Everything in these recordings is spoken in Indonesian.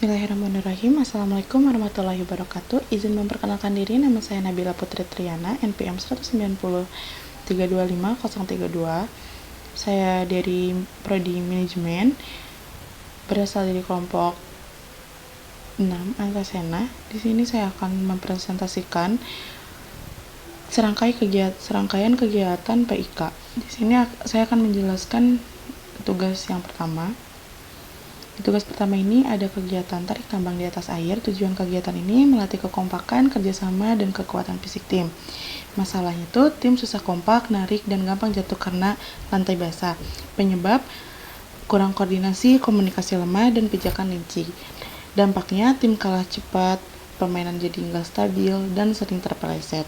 Bismillahirrahmanirrahim. Assalamualaikum warahmatullahi wabarakatuh. Izin memperkenalkan diri, nama saya Nabila Putri Triana, NPM 190325032. Saya dari Prodi Manajemen, berasal dari kelompok 6 Antasena. Di sini saya akan mempresentasikan serangkaian kegiatan PIK. Di sini saya akan menjelaskan tugas yang pertama. Di tugas pertama ini ada kegiatan tarik tambang di atas air. Tujuan kegiatan ini melatih kekompakan, kerjasama, dan kekuatan fisik tim. Masalahnya itu tim susah kompak, narik, dan gampang jatuh karena lantai basah. Penyebab kurang koordinasi, komunikasi lemah, dan pijakan licik. Dampaknya tim kalah cepat, permainan jadi nggak stabil, dan sering terpeleset.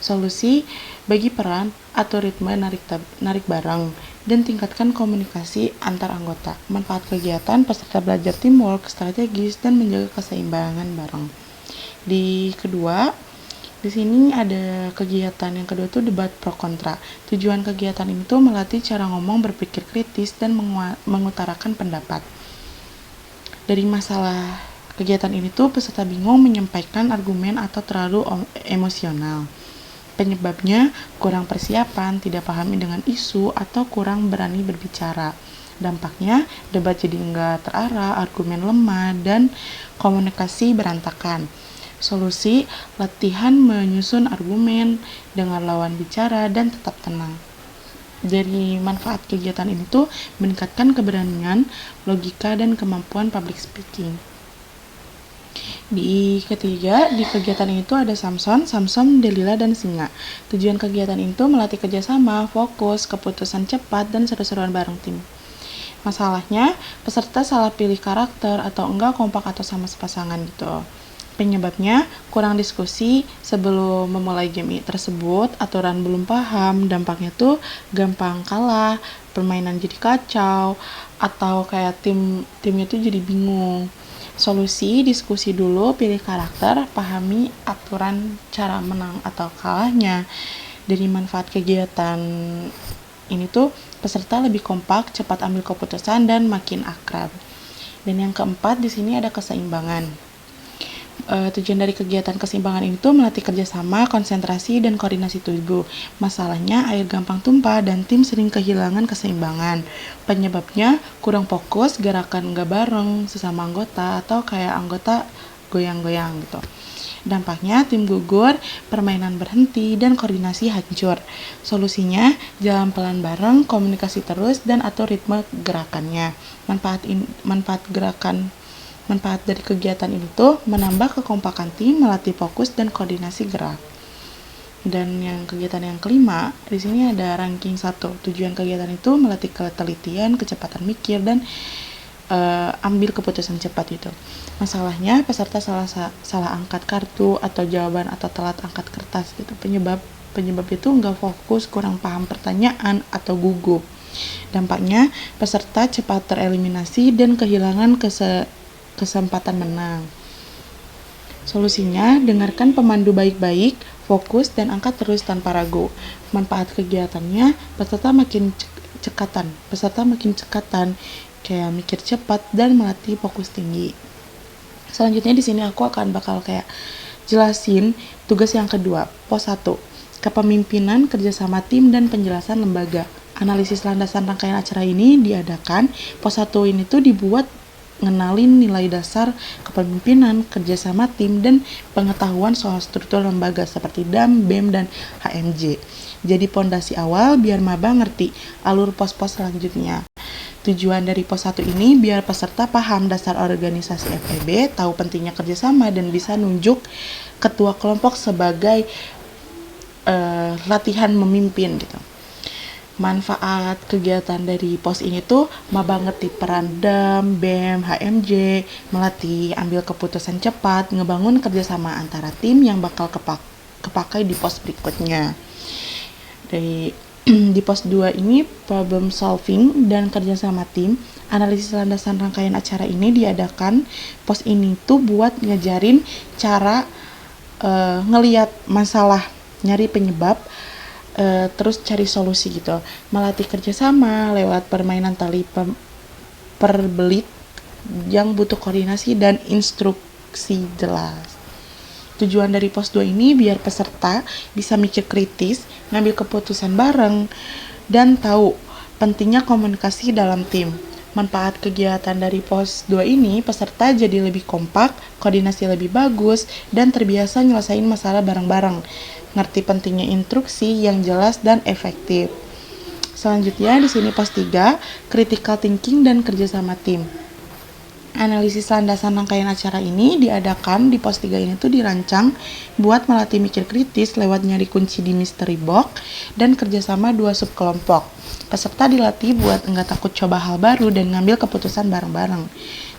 Solusi, bagi peran atau ritme narik bareng dan tingkatkan komunikasi antar anggota. Manfaat kegiatan, peserta belajar teamwork, strategis, dan menjaga keseimbangan bareng. Di sini ada kegiatan yang kedua itu debat pro kontra. Tujuan kegiatan ini tuh melatih cara ngomong, berpikir kritis, dan mengutarakan pendapat. Dari masalah kegiatan ini tuh peserta bingung menyampaikan argumen atau terlalu emosional. Penyebabnya kurang persiapan, tidak pahami dengan isu, atau kurang berani berbicara. Dampaknya debat jadi enggak terarah, argumen lemah, dan komunikasi berantakan. Solusi, latihan menyusun argumen, dengar lawan bicara, dan tetap tenang. Dari manfaat kegiatan ini tuh meningkatkan keberanian, logika, dan kemampuan public speaking. Di kegiatan itu ada Samson, Delila, dan Singa. Tujuan kegiatan itu melatih kerjasama, fokus, keputusan cepat, dan seru-seruan bareng tim. Masalahnya, peserta salah pilih karakter atau enggak kompak atau sama sepasangan gitu. Penyebabnya, kurang diskusi sebelum memulai game tersebut, aturan belum paham, dampaknya tuh gampang kalah, permainan jadi kacau, atau kayak timnya tuh jadi bingung. Solusi, diskusi dulu, pilih karakter, pahami aturan cara menang atau kalahnya. Dari manfaat kegiatan ini tuh peserta lebih kompak, cepat ambil keputusan, dan makin akrab. Dan yang keempat di sini ada keseimbangan. Tujuan dari kegiatan keseimbangan ini tuh melatih kerjasama, konsentrasi, dan koordinasi tubuh. Masalahnya air gampang tumpah dan tim sering kehilangan keseimbangan. Penyebabnya kurang fokus, gerakan nggak bareng sesama anggota, atau kayak anggota goyang-goyang gitu. Dampaknya tim gugur, permainan berhenti, dan koordinasi hancur. Solusinya jalan pelan bareng, komunikasi terus, dan atur ritme gerakannya. Manfaat dari kegiatan ini tuh menambah kekompakan tim, melatih fokus, dan koordinasi gerak. Dan yang kegiatan yang kelima, di sini ada ranking 1. Tujuan kegiatan itu melatih ketelitian, kecepatan mikir, dan ambil keputusan cepat itu. Masalahnya peserta salah angkat kartu atau jawaban atau telat angkat kertas gitu. Penyebab itu nggak fokus, kurang paham pertanyaan, atau gugup. Dampaknya peserta cepat tereliminasi dan kehilangan kesempatan menang. Solusinya, dengarkan pemandu baik-baik, fokus, dan angkat terus tanpa ragu. Manfaat kegiatannya, peserta makin cekatan, kayak mikir cepat, dan melatih fokus tinggi. Selanjutnya di sini aku bakal kayak jelasin tugas yang kedua, pos 1. Kepemimpinan, kerjasama tim, dan penjelasan lembaga. Analisis landasan rangkaian acara ini diadakan. Pos 1 ini tuh dibuat ngenalin nilai dasar kepemimpinan, kerjasama tim, dan pengetahuan soal struktur lembaga seperti DAM, BEM, dan HMJ. Jadi pondasi awal biar maba ngerti alur pos-pos selanjutnya. Tujuan dari pos 1 ini biar peserta paham dasar organisasi FEB, tahu pentingnya kerjasama, dan bisa nunjuk ketua kelompok sebagai latihan memimpin gitu. Manfaat kegiatan dari pos ini tuh maba ngerti peran DAM, BEM, HMJ, melatih ambil keputusan cepat, ngebangun kerjasama antara tim yang bakal kepakai di pos berikutnya. Di pos 2 ini problem solving dan kerjasama tim. Analisis landasan rangkaian acara ini diadakan. Pos ini tuh buat ngajarin cara ngelihat masalah, nyari penyebab, terus cari solusi gitu. Melatih kerjasama lewat permainan tali perbelit yang butuh koordinasi dan instruksi jelas. Tujuan dari pos 2 ini biar peserta bisa mikir kritis, ngambil keputusan bareng, dan tahu pentingnya komunikasi dalam tim. Manfaat kegiatan dari pos 2 ini, peserta jadi lebih kompak, koordinasi lebih bagus, dan terbiasa nyelesain masalah bareng-bareng. Ngerti pentingnya instruksi yang jelas dan efektif. Selanjutnya di sini pos 3, critical thinking dan kerjasama tim. Analisis landasan rangkaian acara ini diadakan di pos 3 ini tuh dirancang buat melatih mikir kritis lewat nyari kunci di mystery box dan kerjasama 2 subkelompok. Peserta dilatih buat enggak takut coba hal baru dan ngambil keputusan bareng-bareng.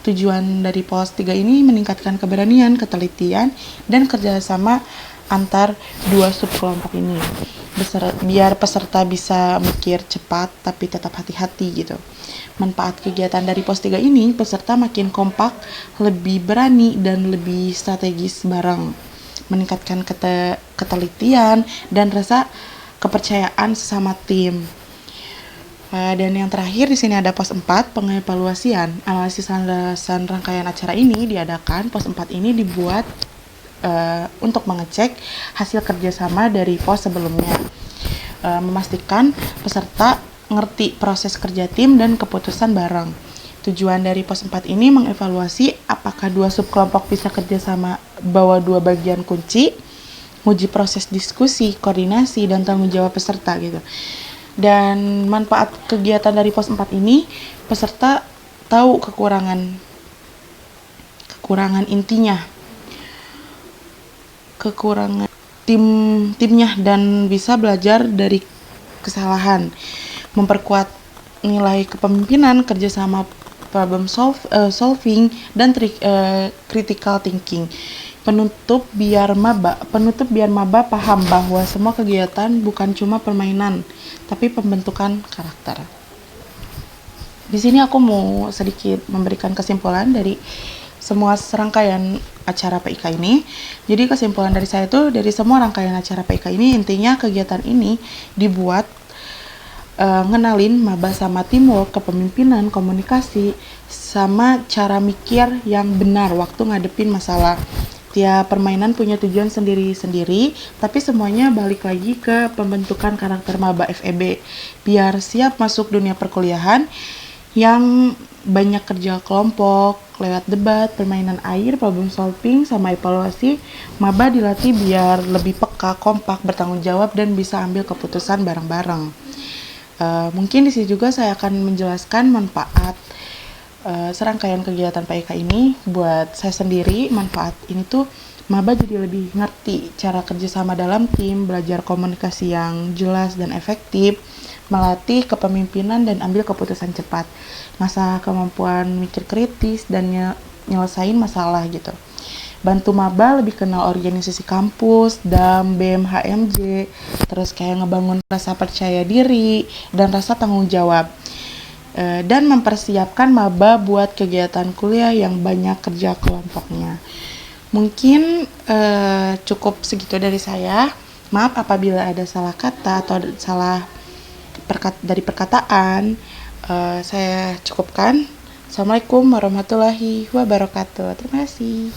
Tujuan dari pos 3 ini meningkatkan keberanian, ketelitian, dan kerjasama antar 2 subkelompok ini. Biar peserta bisa mikir cepat tapi tetap hati-hati gitu. Manfaat kegiatan dari pos 3 ini, peserta makin kompak, lebih berani, dan lebih strategis bareng. Meningkatkan ketelitian dan rasa kepercayaan sesama tim. Dan yang terakhir di sini ada pos 4, pengevaluasian. Analisis landasan rangkaian acara ini diadakan, pos 4 ini dibuat untuk mengecek hasil kerjasama dari pos sebelumnya. Memastikan peserta ngerti proses kerja tim dan keputusan bareng. Tujuan dari pos 4 ini mengevaluasi apakah 2 subkelompok bisa kerjasama bawa 2 bagian kunci, uji proses diskusi, koordinasi, dan tanggung jawab peserta gitu. Dan manfaat kegiatan dari pos 4 ini, peserta tahu kekurangan intinya, kekurangan timnya, dan bisa belajar dari kesalahan, memperkuat nilai kepemimpinan, kerjasama, problem solving, dan critical thinking. Penutup biar maba paham bahwa semua kegiatan bukan cuma permainan, tapi pembentukan karakter. Di sini aku mau sedikit memberikan kesimpulan dari semua serangkaian acara PIK ini. Jadi kesimpulan dari saya itu, dari semua rangkaian acara PIK ini, intinya kegiatan ini dibuat ngenalin maba sama teamwork, kepemimpinan, komunikasi, sama cara mikir yang benar waktu ngadepin masalah. Tiap permainan punya tujuan sendiri-sendiri, tapi semuanya balik lagi ke pembentukan karakter maba FEB biar siap masuk dunia perkuliahan yang banyak kerja kelompok, lewat debat, permainan air, problem solving, sama evaluasi. Maba dilatih biar lebih peka, kompak, bertanggung jawab, dan bisa ambil keputusan bareng-bareng. Mungkin di sini juga saya akan menjelaskan manfaat serangkaian kegiatan PIK ini buat saya sendiri. Manfaat ini tuh maba jadi lebih ngerti cara kerjasama dalam tim, belajar komunikasi yang jelas dan efektif, melatih kepemimpinan dan ambil keputusan cepat, ngasah kemampuan mikir kritis dan nyelesain masalah gitu. Bantu maba lebih kenal organisasi kampus, DAM, BEM, HMJ, terus kayak ngebangun rasa percaya diri dan rasa tanggung jawab. Dan mempersiapkan maba buat kegiatan kuliah yang banyak kerja kelompoknya. Mungkin cukup segitu dari saya. Maaf apabila ada salah kata atau salah dari perkataan. Saya cukupkan. Assalamualaikum warahmatullahi wabarakatuh. Terima kasih.